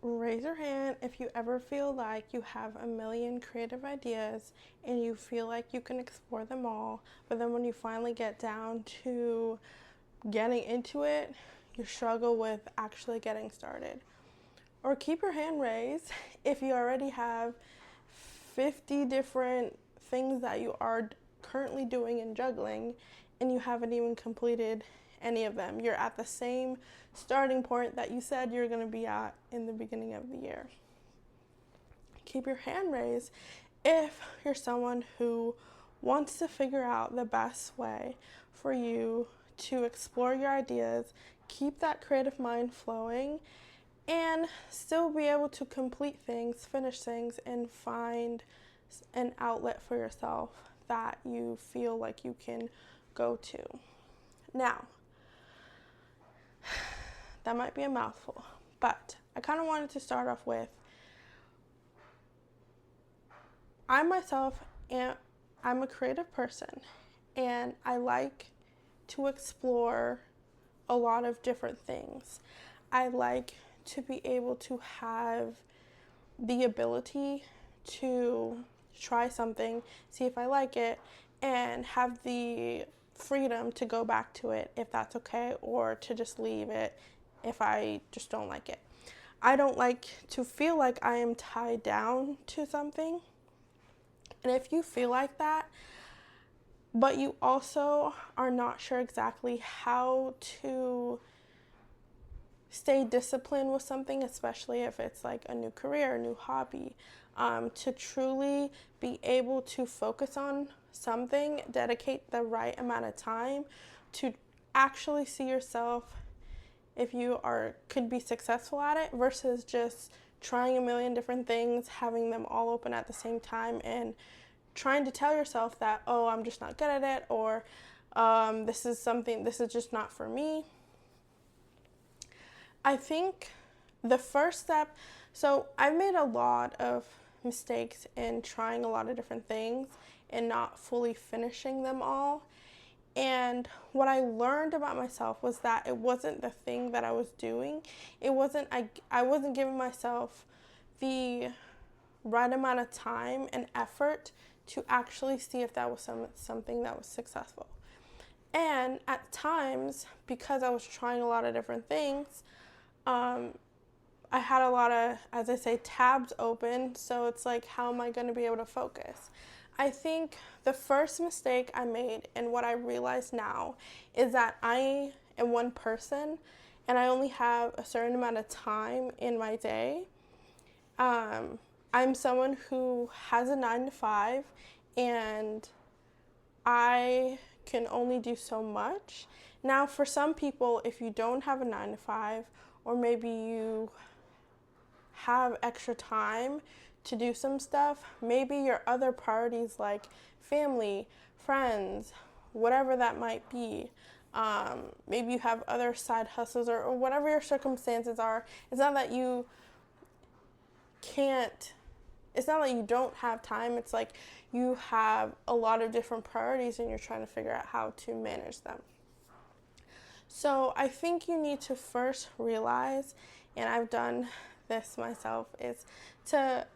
Raise your hand if you ever feel like you have a million creative ideas and you feel like you can explore them all, but then when you finally get down to getting into it, you struggle with actually getting started. Or keep your hand raised if you already have 50 different things that you are currently doing and juggling and you haven't even completed any of them. You're at the same starting point that you said you're going to be at in the beginning of the year. Keep your hand raised if you're someone who wants to figure out the best way for you to explore your ideas, keep that creative mind flowing, and still be able to complete things, finish things, and find an outlet for yourself that you feel like you can go to. Now, that might be a mouthful, but I kind of wanted to start off with I myself I'm a creative person and I like to explore a lot of different things. I like to be able to have the ability to try something, see if I like it, and have the freedom to go back to it if that's okay, or to just leave it if I just don't like it. I don't like to feel like I am tied down to something. And if you feel like that, but you also are not sure exactly how to stay disciplined with something, especially if it's like a new career, a new hobby, to truly be able to focus on something, dedicate the right amount of time to actually see yourself if you could be successful at it versus just trying a million different things, having them all open at the same time, and trying to tell yourself that, oh, I'm just not good at it, or this is just not for me. I think the first step, so I've made a lot of mistakes in trying a lot of different things and not fully finishing them all. And what I learned about myself was that it wasn't the thing that I was doing. I wasn't giving myself the right amount of time and effort to actually see if that was something that was successful. And at times, because I was trying a lot of different things, I had a lot of, as I say, tabs open. So it's like, how am I going to be able to focus? I think the first mistake I made, and what I realize now, is that I am one person and I only have a certain amount of time in my day. I'm someone who has a 9 to 5 and I can only do so much. Now, for some people, if you don't have a 9 to 5, or maybe you have extra time to do some stuff, maybe your other priorities like family, friends, whatever that might be, maybe you have other side hustles or whatever your circumstances are. It's not that you don't have time. It's like you have a lot of different priorities and you're trying to figure out how to manage them. So I think you need to first realize, and I've done this myself, is to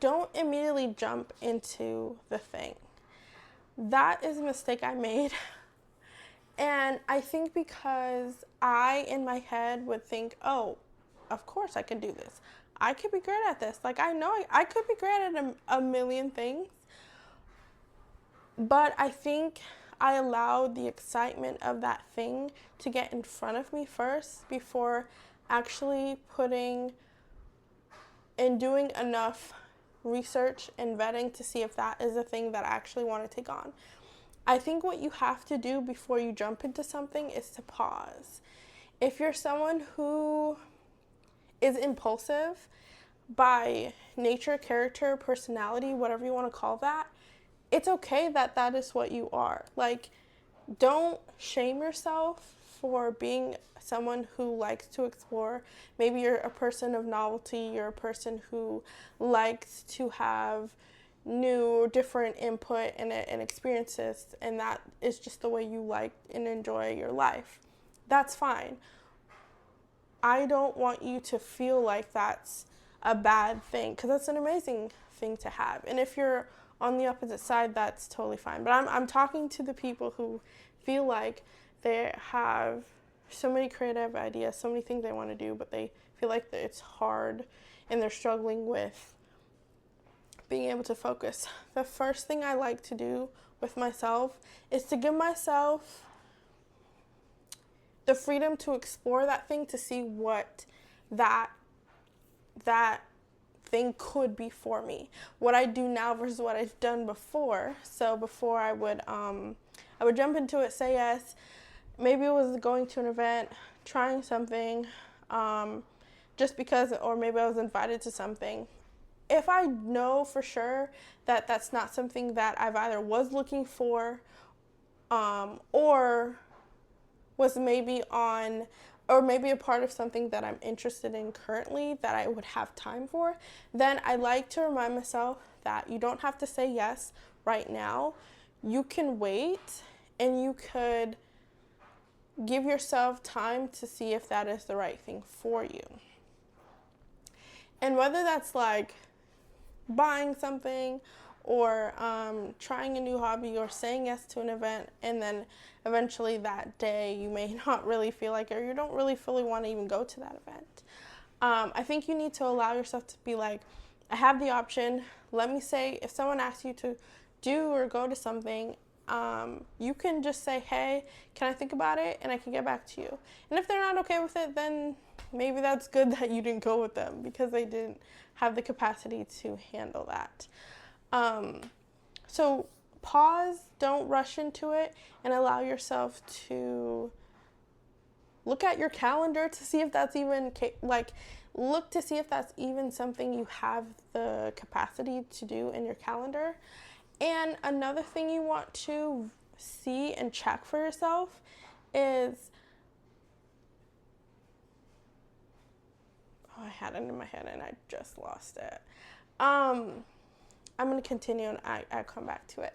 don't immediately jump into the thing. That is a mistake I made. And I think because I, in my head, would think, oh, of course I can do this. I could be great at this. Like, I know I could be great at a million things. But I think I allowed the excitement of that thing to get in front of me first before actually putting and doing enough research and vetting to see if that is a thing that I actually want to take on. I think what you have to do before you jump into something is to pause. If you're someone who is impulsive by nature, character, personality, whatever you want to call that, it's okay that that is what you are. Like, don't shame yourself for being someone who likes to explore. Maybe you're a person of novelty, you're a person who likes to have new, different input and experiences, and that is just the way you like and enjoy your life. That's fine. I don't want you to feel like that's a bad thing, because that's an amazing thing to have. And if you're on the opposite side, that's totally fine. But I'm talking to the people who feel like they have so many creative ideas, so many things they want to do, but they feel like it's hard and they're struggling with being able to focus. The first thing I like to do with myself is to give myself the freedom to explore that thing, to see what that thing could be for me. What I do now versus what I've done before. So before I would jump into it, say yes. Maybe it was going to an event, trying something, just because, or maybe I was invited to something. If I know for sure that that's not something that I've either was looking for, or was maybe on, or maybe a part of something that I'm interested in currently that I would have time for, then I like to remind myself that you don't have to say yes right now. You can wait, and you could give yourself time to see if that is the right thing for you. And whether that's like buying something, or trying a new hobby, or saying yes to an event, and then eventually that day you may not really feel like it, or you don't really fully want to even go to that event. I think you need to allow yourself to be like, I have the option. Let me say, if someone asks you to do or go to something, you can just say, hey, can I think about it, and I can get back to you. And if they're not okay with it, then maybe that's good that you didn't go with them, because they didn't have the capacity to handle that. So pause, don't rush into it, and allow yourself to look at your calendar to see if that's even, look to see if that's even something you have the capacity to do in your calendar. And another thing you want to see and check for yourself is, I had it in my head and I just lost it. I'm going to continue and I come back to it.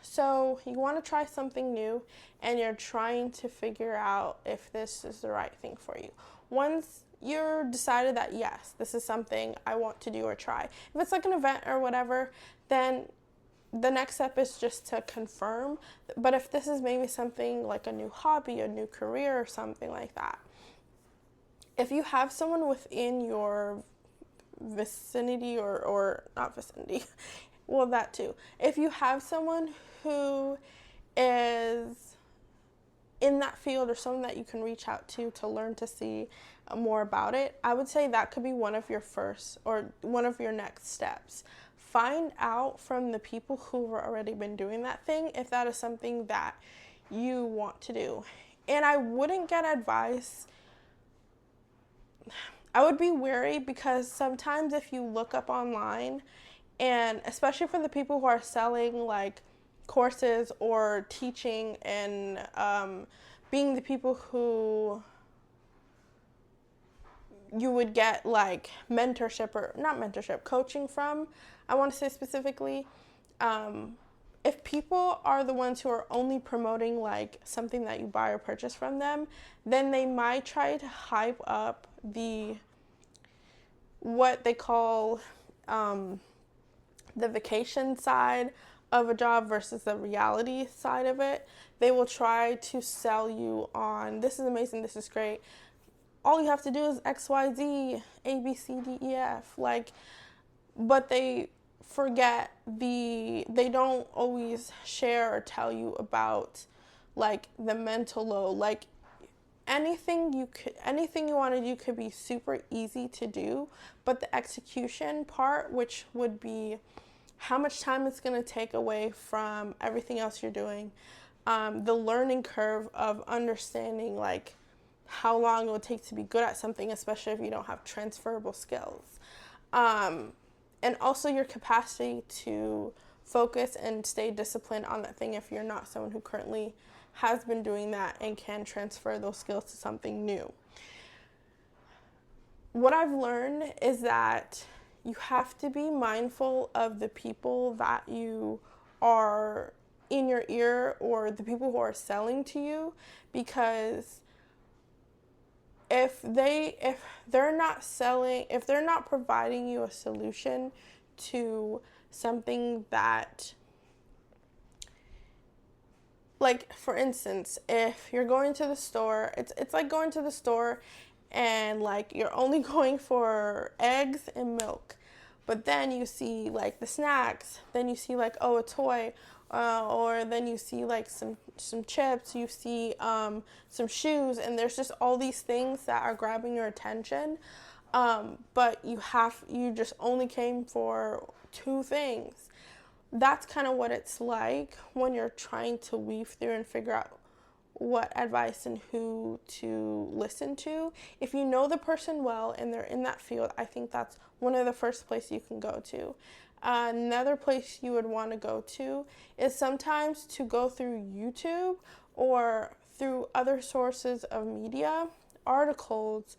So you want to try something new, and you're trying to figure out if this is the right thing for you. Once you're decided that, yes, this is something I want to do or try, if it's like an event or whatever, then the next step is just to confirm. But if this is maybe something like a new hobby, a new career, or something like that, if you have someone within your vicinity, or not vicinity, well, that too. If you have someone who is in that field, or someone that you can reach out to learn to see more about it, I would say that could be one of your first, or one of your next steps. Find out from the people who've already been doing that thing if that is something that you want to do. And I wouldn't get advice. I would be wary, because sometimes if you look up online, and especially for the people who are selling like courses or teaching, and being the people who you would get like mentorship, or not mentorship, coaching from, I want to say specifically, if people are the ones who are only promoting like something that you buy or purchase from them, then they might try to hype up what they call the vacation side of a job versus the reality side of it. They will try to sell you on, this is amazing, this is great, all you have to do is X, Y, Z, A, B, C, D, E, F, but they forget they don't always share or tell you about like the mental load. Like anything you want to do could be super easy to do, but the execution part, which would be how much time it's going to take away from everything else you're doing, the learning curve of understanding like how long it would take to be good at something, especially if you don't have transferable skills, and also your capacity to focus and stay disciplined on that thing if you're not someone who currently has been doing that and can transfer those skills to something new. What I've learned is that you have to be mindful of the people that you are in your ear, or the people who are selling to you, because if they're not selling, if they're not providing you a solution to something that, like, for instance, if you're going to the store, it's like going to the store and like you're only going for eggs and milk, but then you see like the snacks, then you see like, oh, a toy, or then you see like some chips, you see some shoes, and there's just all these things that are grabbing your attention, but you just only came for two things. That's kind of what it's like when you're trying to weave through and figure out what advice and who to listen to. If you know the person well and they're in that field, I think that's one of the first places you can go to. Another place you would want to go to is sometimes to go through YouTube or through other sources of media, articles,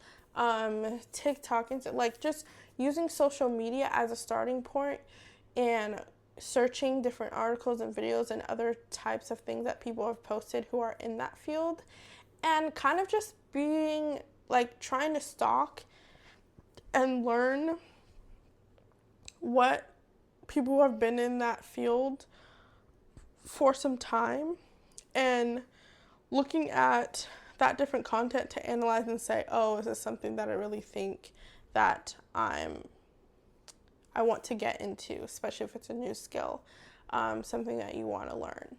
TikTok, and like just using social media as a starting point and searching different articles and videos and other types of things that people have posted who are in that field, and kind of just being like trying to stalk and learn what people who have been in that field for some time, and looking at that different content to analyze and say, oh, is this something that I really think that I want to get into, especially if it's a new skill, something that you want to learn.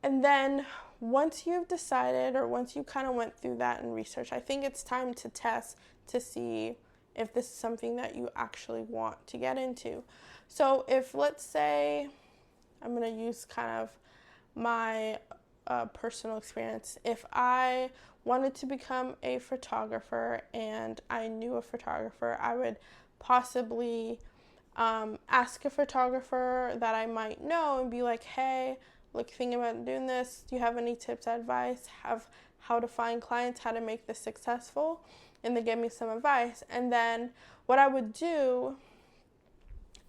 And then once you've decided, or once you kind of went through that and research, I think it's time to test to see if this is something that you actually want to get into. So if, let's say, I'm going to use kind of my personal experience. If I wanted to become a photographer and I knew a photographer, I would possibly ask a photographer that I might know and be like, hey, like, thinking about doing this, do you have any tips, advice, how to find clients, how to make this successful? And they give me some advice. And then what I would do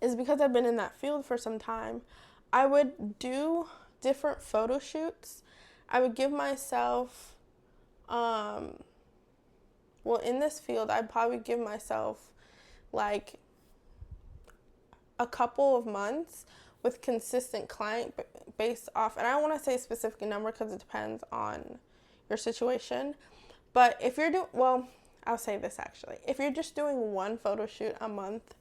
is, because I've been in that field for some time, I would do different photo shoots. I would give myself, in this field, I'd probably give myself like a couple of months with consistent client based off, and I don't want to say a specific number because it depends on your situation, but if you're I'll say this actually, if you're just doing one photo shoot a month,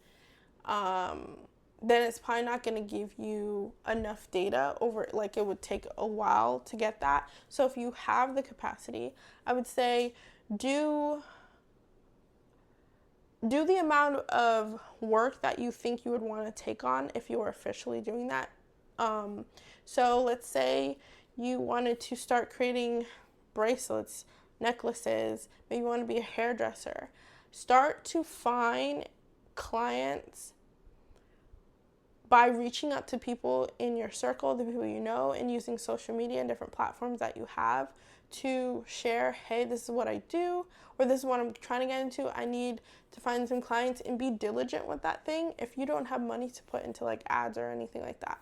then it's probably not going to give you enough data over, like, it would take a while to get that. So if you have the capacity, I would say do the amount of work that you think you would want to take on if you were officially doing that. So let's say you wanted to start creating bracelets, necklaces, maybe you want to be a hairdresser. Start to find clients by reaching out to people in your circle, the people you know, and using social media and different platforms that you have to share, hey, this is what I do, or this is what I'm trying to get into. I need to find some clients, and be diligent with that thing. If you don't have money to put into like ads or anything like that,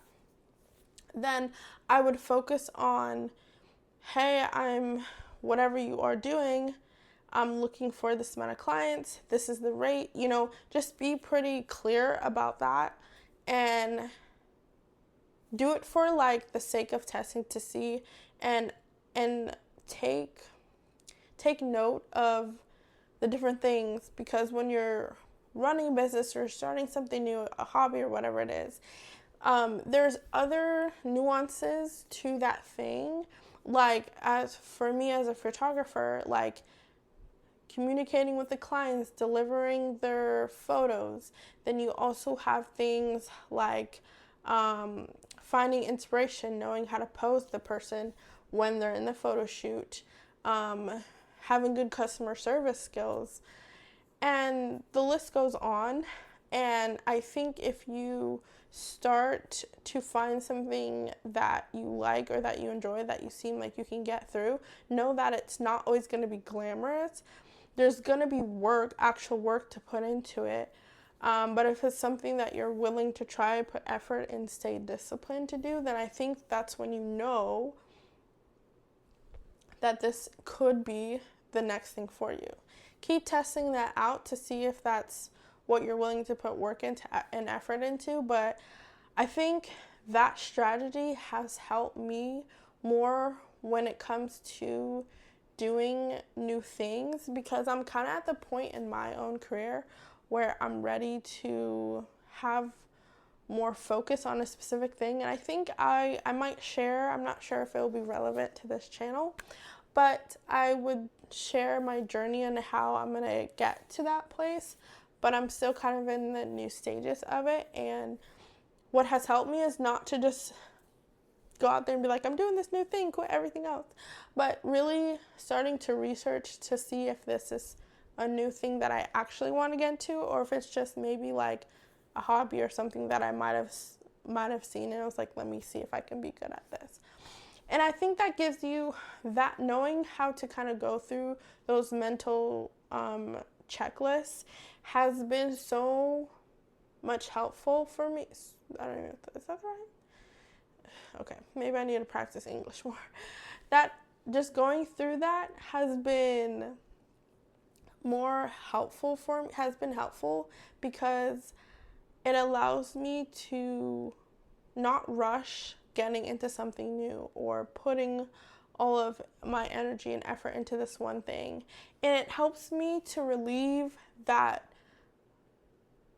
then I would focus on, hey, whatever you are doing, I'm looking for this amount of clients, this is the rate, just be pretty clear about that, and do it for like the sake of testing to see, and take note of the different things, because when you're running a business or starting something new, a hobby or whatever it is, there's other nuances to that thing. Like, as for me as a photographer, like communicating with the clients, delivering their photos. Then you also have things like finding inspiration, knowing how to pose the person when they're in the photo shoot, having good customer service skills, and the list goes on. And I think if you start to find something that you like or that you enjoy, that you seem like you can get through, know that it's not always going to be glamorous. There's going to be actual work to put into it. But if it's something that you're willing to try, put effort, and stay disciplined to do, then I think that's when you know that this could be the next thing for you. Keep testing that out to see if that's what you're willing to put work into and effort into. But I think that strategy has helped me more when it comes to doing new things, because I'm kind of at the point in my own career where I'm ready to have more focus on a specific thing. And I think I might share, I'm not sure if it will be relevant to this channel, but I would share my journey and how I'm going to get to that place. But I'm still kind of in the new stages of it. And what has helped me is not to just go out there and be like, I'm doing this new thing, quit everything else. But really starting to research to see if this is a new thing that I actually want to get into, or if it's just maybe like a hobby or something that I might have seen and I was like, let me see if I can be good at this. And I think that gives you that, knowing how to kind of go through those mental checklists has been so much helpful for me. I don't even, is that right? Okay, maybe I need to practice English more. That just going through that has been more helpful for me, has been helpful because it allows me to not rush getting into something new or putting all of my energy and effort into this one thing. And it helps me to relieve that.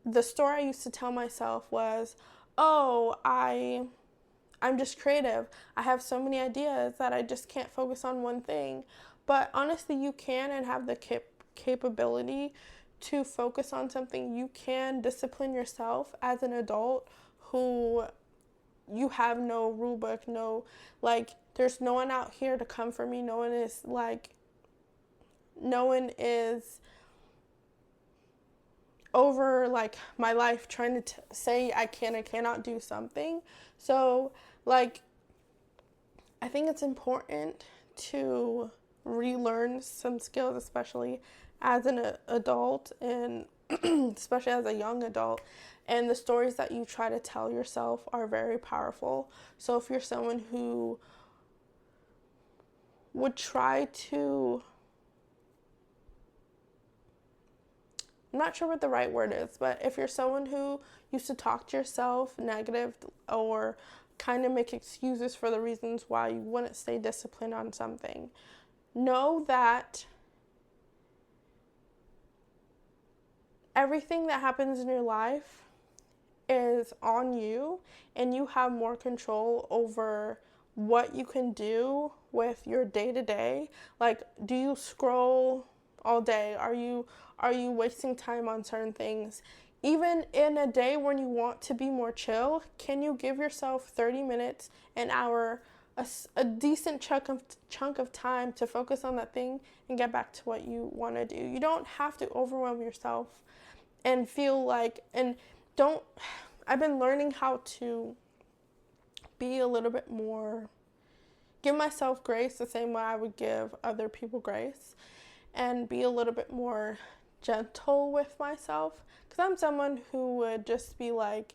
The story I used to tell myself was, oh, I'm just creative. I have so many ideas that I just can't focus on one thing. But honestly, you can and have the capability to focus on something. You can discipline yourself as an adult who you have no rule book, no, like, there's no one out here to come for me. No one is over like my life trying to say I can or cannot do something. So like, I think it's important to relearn some skills, especially as an adult and especially as a young adult. And the stories that you try to tell yourself are very powerful. So if you're someone who would try to, I'm not sure what the right word is, but if you're someone who used to talk to yourself negative or kind of make excuses for the reasons why you wouldn't stay disciplined on something, know that everything that happens in your life is on you, and you have more control over what you can do with your day-to-day. Like, do you scroll all day? Are you wasting time on certain things? Even in a day when you want to be more chill, can you give yourself 30 minutes, an hour, a decent chunk of time to focus on that thing and get back to what you want to do? You don't have to overwhelm yourself and feel like, and don't, I've been learning how to be a little bit more, give myself grace the same way I would give other people grace, and be a little bit more gentle with myself, because I'm someone who would just be like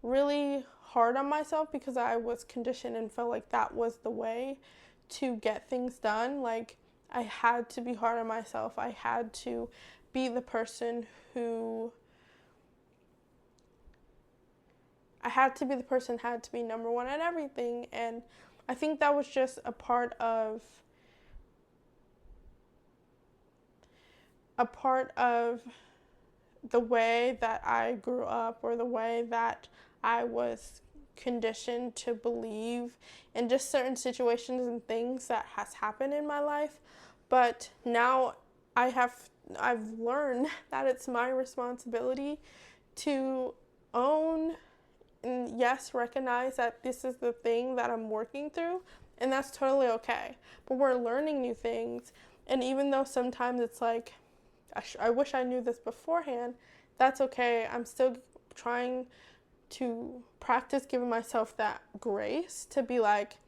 really hard on myself because I was conditioned and felt like that was the way to get things done. Like, I had to be hard on myself. I had to be the person who had to be number one at everything. And I think that was just a part of the way that I grew up, or the way that I was conditioned to believe in just certain situations and things that has happened in my life. But now I've learned that it's my responsibility to own and, yes, recognize that this is the thing that I'm working through, and that's totally okay. But we're learning new things, and even though sometimes it's like, I wish I knew this beforehand, that's okay. I'm still trying to practice giving myself that grace to be like,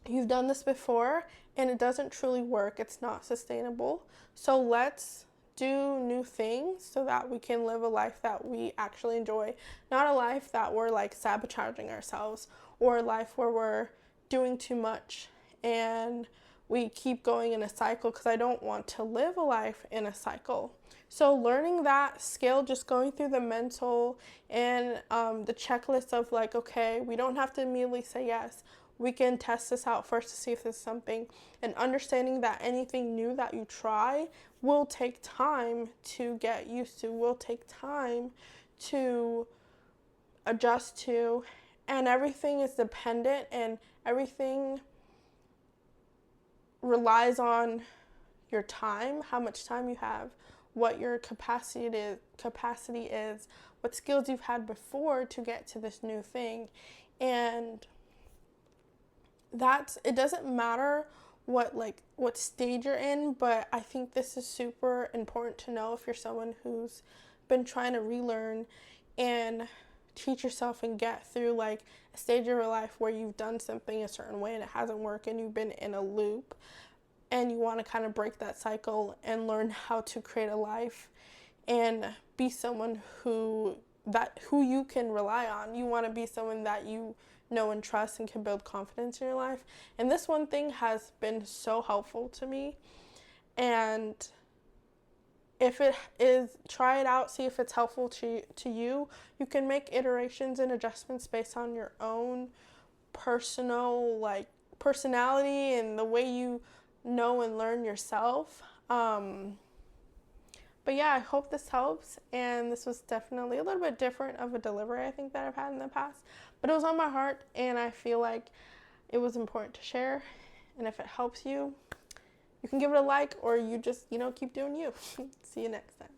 you've done this before and it doesn't truly work. It's not sustainable. So let's do new things so that we can live a life that we actually enjoy, not a life that we're like sabotaging ourselves, or a life where we're doing too much and we keep going in a cycle, because I don't want to live a life in a cycle. So learning that skill, just going through the mental and the checklist of like, okay, we don't have to immediately say yes. We can test this out first to see if this is something, and understanding that anything new that you try will take time to get used to, will take time to adjust to, and everything is dependent and everything relies on your time, how much time you have, what your capacity is, what skills you've had before to get to this new thing. And it doesn't matter what stage you're in, but I think this is super important to know if you're someone who's been trying to relearn and teach yourself and get through like a stage of your life where you've done something a certain way and it hasn't worked and you've been in a loop, and you want to kind of break that cycle and learn how to create a life and be someone who you can rely on. You want to be someone that you know and trust and can build confidence in your life. And this one thing has been so helpful to me. And if it is, try it out, see if it's helpful to you. You can make iterations and adjustments based on your own personal personality and the way you know and learn yourself. But yeah, I hope this helps. And this was definitely a little bit different of a delivery, I think, that I've had in the past. But it was on my heart, and I feel like it was important to share. And if it helps you, you can give it a like, or you just, keep doing you. See you next time.